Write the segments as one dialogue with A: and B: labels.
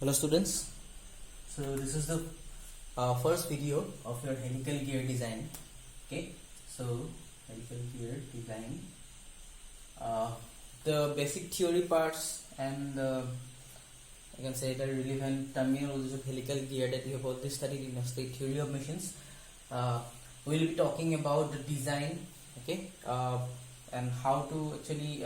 A: Hello students, so this is the first video of your helical gear design. Okay, so helical gear design, the basic theory parts and I can say the relevant terminologies of helical gear that we have already studied in the state theory of machines. We will be talking about the design, okay, and how to actually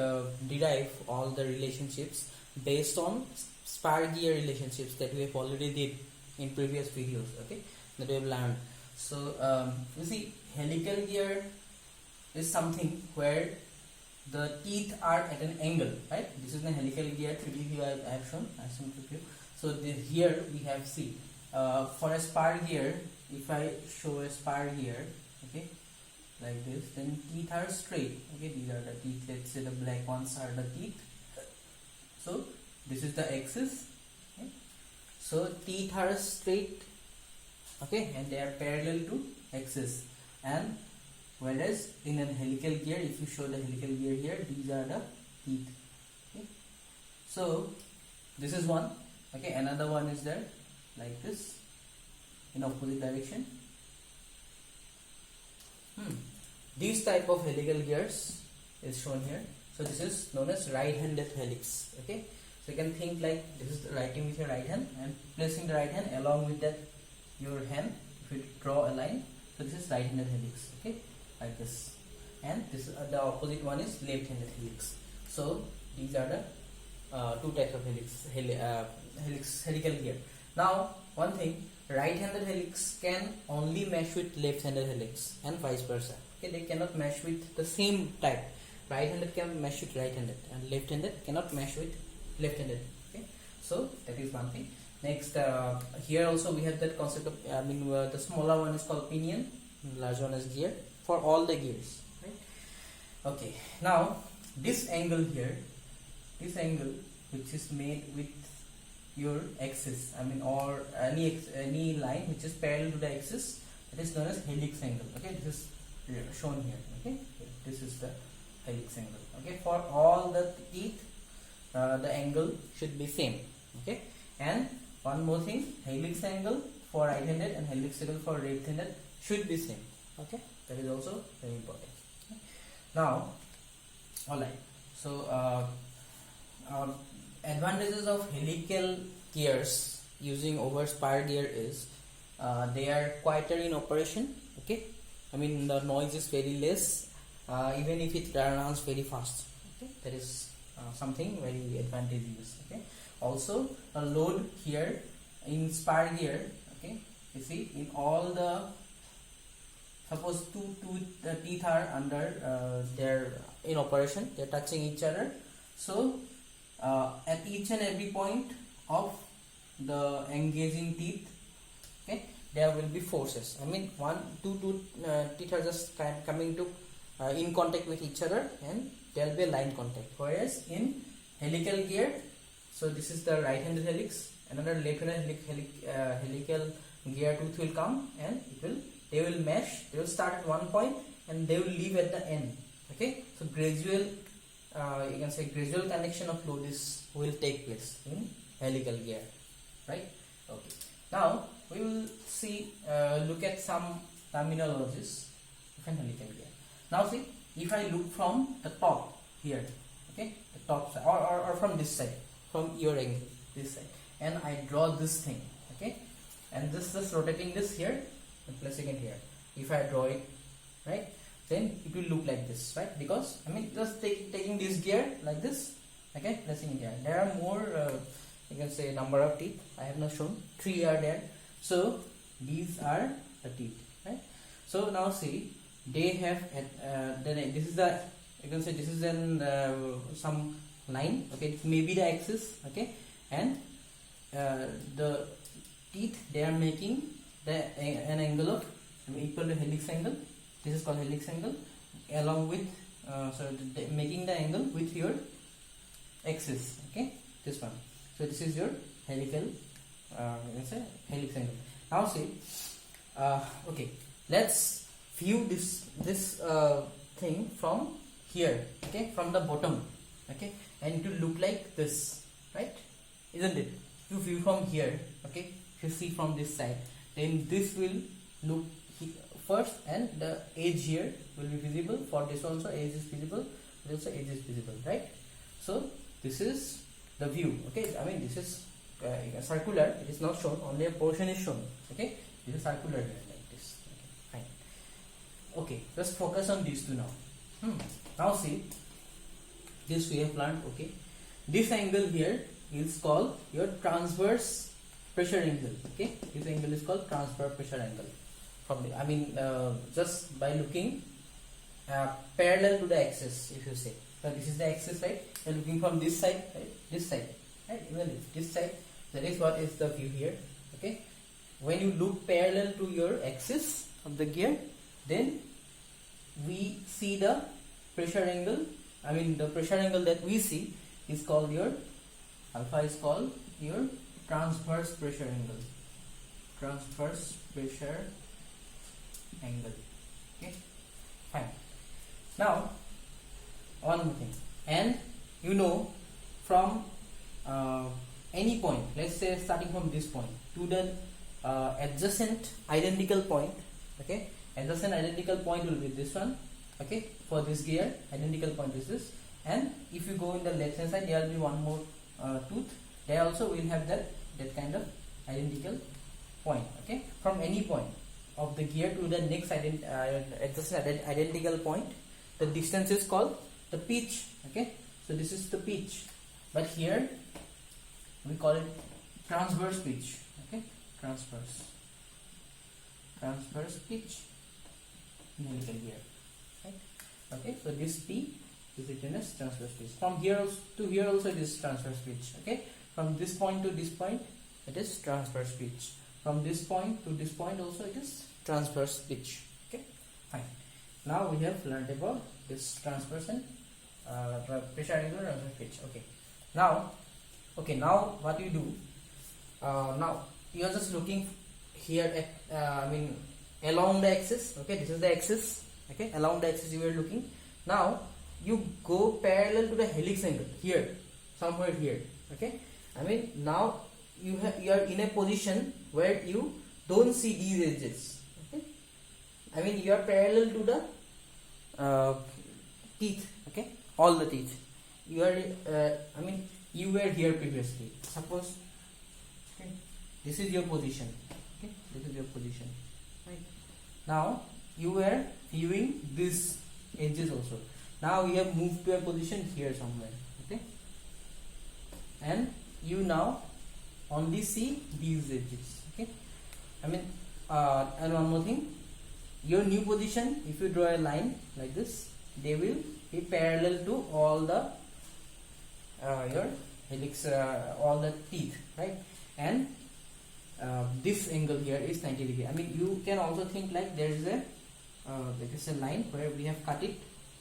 A: derive all the relationships based on spar gear relationships that we have already did in previous videos, okay, that we have learned. So you see, helical gear is something where the teeth are at an angle, right? This is the helical gear 3D view I have shown. So here we have, see, for a spar gear, if I show a spar gear, okay, like this, then teeth are straight, okay, these are the teeth, let's say the black ones are the teeth. So this is the axis, okay? So teeth are straight, okay, and they are parallel to axis. And whereas in a helical gear, if you show the helical gear here, these are the teeth, okay? So this is one, okay, another one is there like this in opposite direction. These type of helical gears is shown here. So this is known as right-handed helix, okay? So you can think like this is writing with your right hand and placing the right hand along with that your hand. If you draw a line, so this is right-handed helix, okay, like this. And this the opposite one is left-handed helix. So these are the two types of helical gear. Now one thing, right-handed helix can only mesh with left-handed helix and vice versa. Okay, they cannot mesh with the same type. Right-handed can mesh with right-handed and left-handed cannot mesh with left-handed. Okay, so that is one thing. Next, here also we have that concept of the smaller one is called pinion, large one is gear for all the gears, right? Okay, now this angle here, this angle which is made with your axis, or any line which is parallel to the axis, that is known as helix angle. Okay, this is shown here. Okay, this is the helix angle. Okay, for all the teeth, the angle should be same. Okay, and one more thing, helix angle for right-handed and helix angle for left-handed should be same. Okay, that is also very important. Okay. Now, all right. So advantages of helical gears using over spar gear is they are quieter in operation. Okay, the noise is very less, even if it runs very fast. Okay, that is something very advantageous. Okay, also a load here in spar gear. Okay, you see, in all the, suppose two teeth are under they're in operation, they're touching each other. So at each and every point of the engaging teeth, okay, there will be forces. Two teeth are just coming to in contact with each other, and there will be a line contact. Whereas in helical gear, so this is the right-handed helix, another left-handed helical gear tooth will come, and they will mesh. They will start at one point and they will leave at the end. Okay, so gradual, you can say gradual connection of load will take place in helical gear, right? Okay, now we will see look at some terminologies of an helical gear. Now see, if I look from the top here, okay, the top side, or from this side, from your angle, this side, and I draw this thing, okay, and this is rotating this here and placing it here. If I draw it, right, then it will look like this, right? Because just taking this gear like this, okay, placing it here. There are more, you can say, number of teeth. I have not shown. 3 are there. So these are the teeth, right? So now see, they have this is the, you can say, this is an some line, okay, maybe the axis, okay, and the teeth, they are making an angle of equal to helix angle. This is called helix angle, along with making the angle with your axis, okay, this one. So this is your helical, you can say, helix angle. Now see, okay, let's view this thing from here, okay, from the bottom, okay, and it will look like this, right? Isn't it? you view from here, okay, if you see from this side, then this will look first, and the edge here will be visible. For this also edge is visible, this also edge is visible, right? So this is the view, okay. I mean, this is circular, it is not shown, only a portion is shown, okay. This is circular here, like this, okay, fine. Okay, let's focus on these two now. Now see, this we have learned, okay. This angle here is called your transverse pressure angle, okay. This angle is called transverse pressure angle. From the, I mean, just by looking parallel to the axis, if you say. So this is the axis, right? You're looking from this side, right? This side, right? Even this side. That is what is the view here, okay. When you look parallel to your axis of the gear, then we see the pressure angle. I mean, the pressure angle that we see is called your alpha, is called your transverse pressure angle. Transverse pressure angle, okay, fine. Now one more thing, and you know, from any point, let's say starting from this point to the adjacent identical point, okay, adjacent identical point will be this one, okay. For this gear, identical point is this, and if you go in the left hand side, there will be one more tooth. There also will have that kind of identical point, okay. From any point of the gear to the next adjacent identical point, the distance is called the pitch, okay. So this is the pitch, but here we call it transverse pitch, okay. Transverse pitch in helical gear, right? Okay, so this P is written as transverse pitch. From here to here also it is transverse pitch, okay. From this point to this point it is transverse pitch. From this point to this point also it is transverse pitch, okay, fine. Now we have learned about this transverse and pressure angle transverse pitch, okay. Now what you do, now you are just looking here at I mean, along the axis, okay. This is the axis, okay. Along the axis you are looking. Now you go parallel to the helix angle here, somewhere here, okay. I mean, now you are in a position where you don't see these edges, okay. I mean, you are parallel to the teeth, okay, all the teeth. You are I mean, you were here previously, suppose, okay. This is your position, okay. This is your position, right? Now you were viewing these edges also. Now you have moved to a position here somewhere, okay, and you now only see these edges, okay. I mean, and one more thing, your new position, if you draw a line like this, they will be parallel to all the your helix, all the teeth, right? And this angle here is 90 degree. I mean, you can also think like there is a line where we have cut it,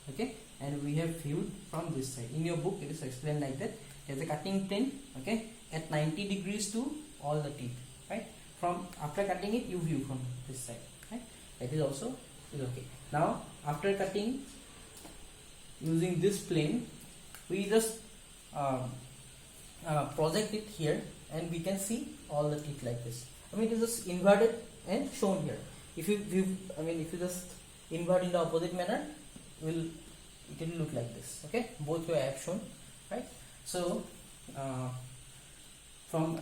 A: okay, and we have viewed from this side. In your book it is explained like that. There is a cutting plane, okay, at 90 degrees to all the teeth, right? From after cutting it, you view from this side, right? That is also is okay. Now after cutting, using this plane, we just project it here, and we can see all the teeth like this. I mean, it is just inverted and shown here. If you view, I mean, if you just invert in the opposite manner, it will look like this, okay. Both way I have shown, right? So from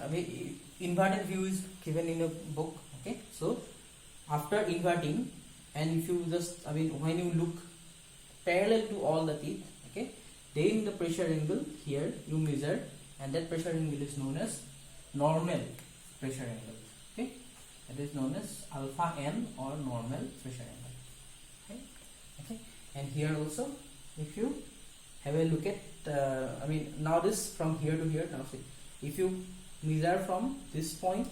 A: inverted view is given in a book, okay. So after inverting, and if you just, I mean, when you look parallel to all the teeth, okay, then the pressure angle here you measure, and that pressure angle is known as normal pressure angle, okay. It is known as alpha n, or normal pressure angle, okay. Okay, and here also, if you have a look at I mean, now this from here to here, now see, if you measure from this point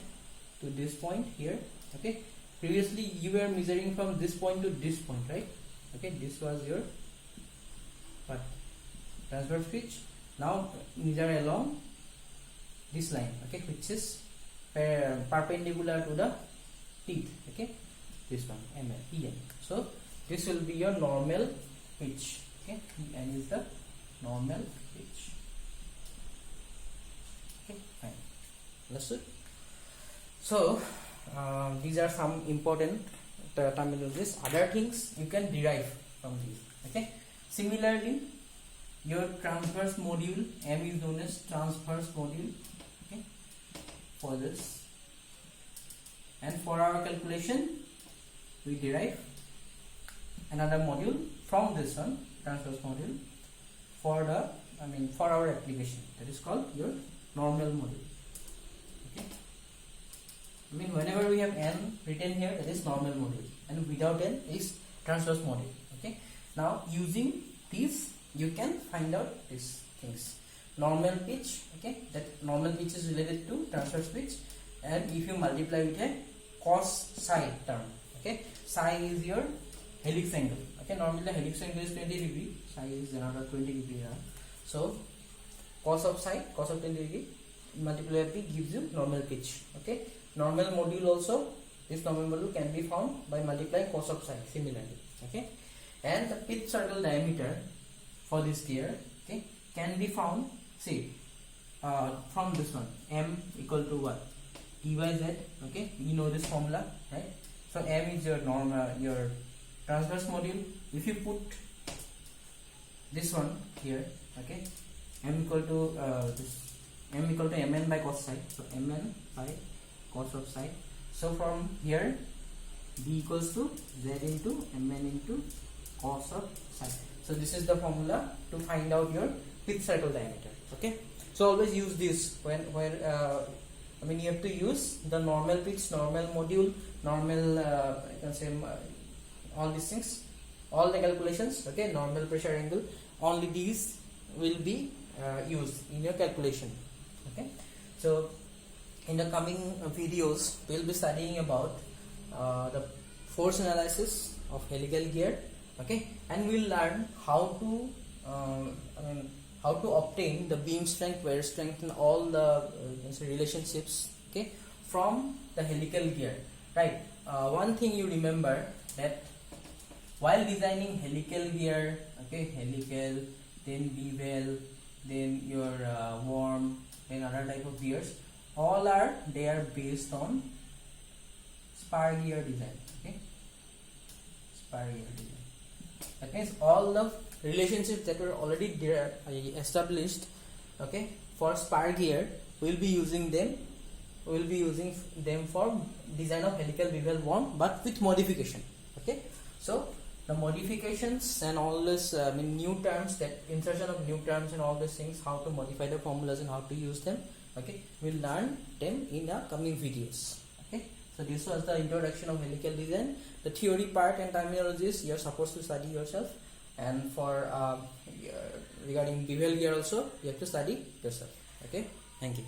A: to this point here, okay, previously you were measuring from this point to this point, right? Okay, this was your what, transverse pitch. Now measure along this line, okay, which is perpendicular to the teeth, okay, this one EN. So this will be your normal pitch, okay, and is the normal pitch, okay, fine. Understood? So these are some important terminologies. Other things you can derive from these. Okay. Similarly, your transverse module, M is known as transverse module. Okay, for this, and for our calculation, we derive another module from this one, transverse module, for the for our application, that is called your normal module. Okay, whenever we have n written here, that is normal module, and without n is transverse module. Okay, now using these you can find out these things. Normal pitch, okay, that normal pitch is related to transverse pitch, and if you multiply with a cos psi term, okay, psi is your helix angle. Okay, normally the helix angle is 20 degree, psi is another 20 degree. So cos of psi, cos of 20 degree multiplied by p gives you normal pitch. Okay, normal module also, this normal module can be found by multiplying cos of psi similarly. Okay, and the pitch circle diameter for this gear, okay, can be found, see, from this one, m equal to what, d by z. Okay, you know this formula, right? So m is your normal, your transverse module. If you put this one here, okay, m equal to mn by cos psi, so mn by cos of psi. So from here, d equals to z into mn into cos of psi. So this is the formula to find out your pitch circle diameter. Okay, so always use this when you have to use the normal pitch, normal module, normal you can say all these things, all the calculations. Okay, normal pressure angle, only these will be used in your calculation. Okay, so in the coming videos we will be studying about the force analysis of helical gear. Okay, and we'll learn how to how to obtain the beam strength, wear strength, and all the relationships, okay, from the helical gear, right? One thing you remember, that while designing helical gear, okay, helical, then bevel, then your worm, then other type of gears, all are based on spar gear design. Okay, spar gear design. That means all the relationships that were already established, okay, for spar gear, we'll be using them. We'll be using them for design of helical bevel worm, but with modification. Okay, so the modifications and all this new terms, that insertion of new terms and all these things, how to modify the formulas and how to use them. Okay, we'll learn them in the coming videos. Okay, so this was the introduction of helical design. The theory part and terminologies you are supposed to study yourself, and for regarding bevel gear also you have to study yourself. Okay, thank you.